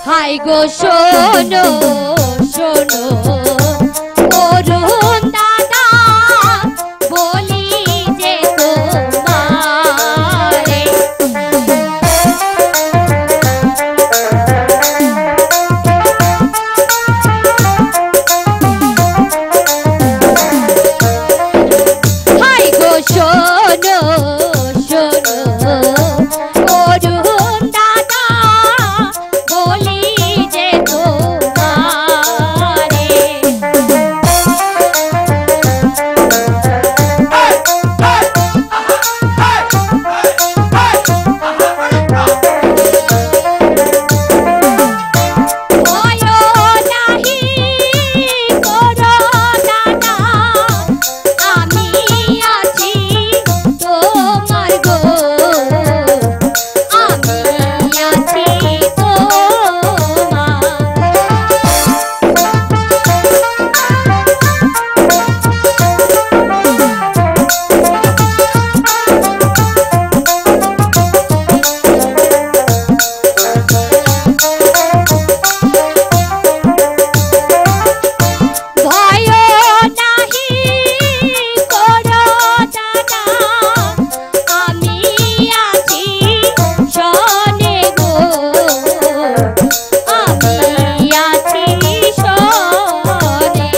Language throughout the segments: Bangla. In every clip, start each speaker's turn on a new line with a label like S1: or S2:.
S1: হাই গো শোনো শোনো অরুণ দাদা বলি যে তোমারে হাই গো শোনো শোনো অরুণ দাদা বলি যে তোমারে ভয়ও নাহি করো দাদা আমি আছি তোমার গো আমি আছি তোমার ভয়ও নাহি করো দাদা আমি আছি শোনে গো আমি আছি শোনে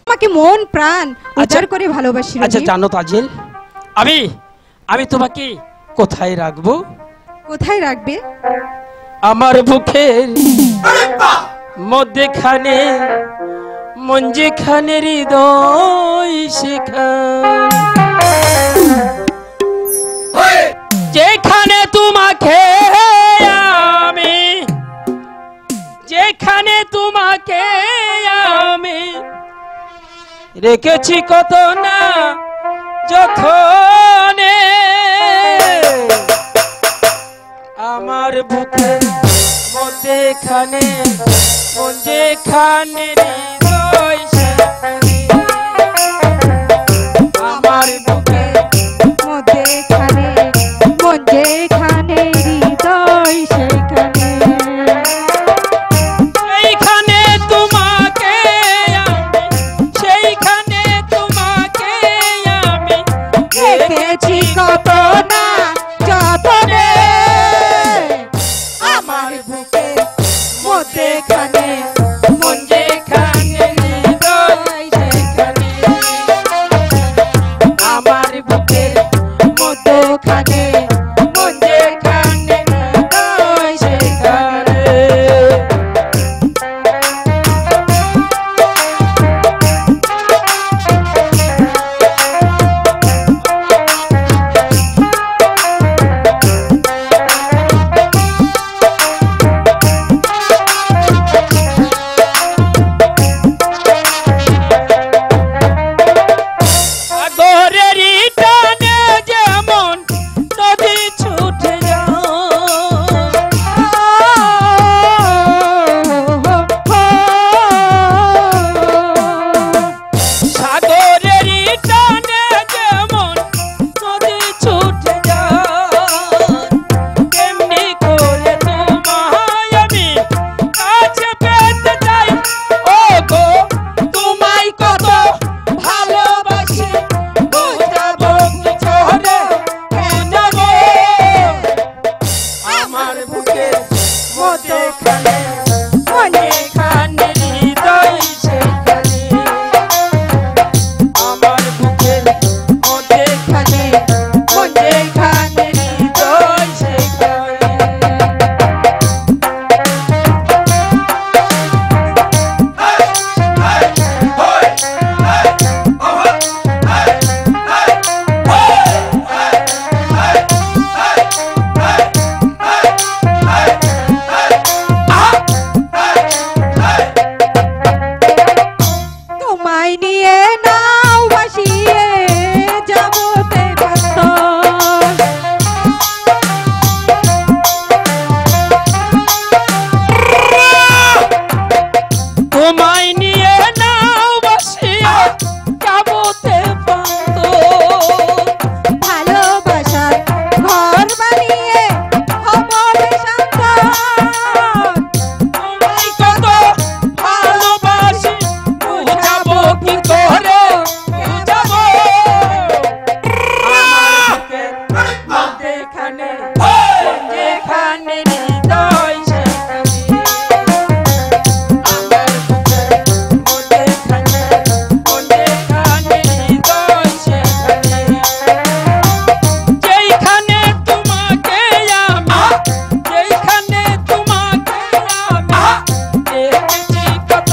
S2: তোমাকে মন প্রাণ উজাড় করে ভালোবাসি
S3: আচ্ছা
S2: রবি।
S3: জানো তাজেল, আমি আমি তোমাকে কোথায় রাখবো?
S2: কোথায় রাখবে?
S3: আমার বুকের মধ্যেখানে, মন যেখানে হৃদয় সেখানে, যেখানে তোমাকে আমি, যেখানে তোমাকে আমি রেখেছি কত না যতনে, আমার বুকের মধ্যেখানে, মন যেখানে হৃদয় সেখানে, আমার বুকের
S2: মধ্যেখানে মন যেখানে হৃদয় সেখানে,
S3: সেইখানে তোমাকে আমি, সেইখানে তোমাকে আমি
S2: রেখেছি কত না যতনে,
S3: আমার বুকের মধ্যেখানে, মন যেখানে যেখানে মন যেখানে হৃদয় সেখানে আমার বুকে মন যেখানে হৃদয় সেখানে যেখানে তোমাকে আমি দেখেছি কত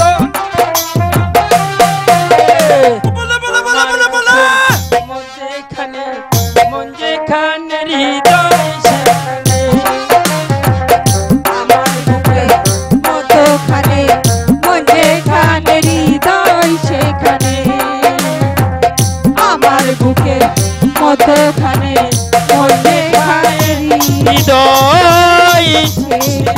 S3: মন যেখানে হৃদয় সেখানে
S2: আমার বুকে মতখানে মন যেখানে হৃদয় সেখানে আমার বুকে মতখানে মন যেখানে
S3: হৃদয়
S2: সেখানে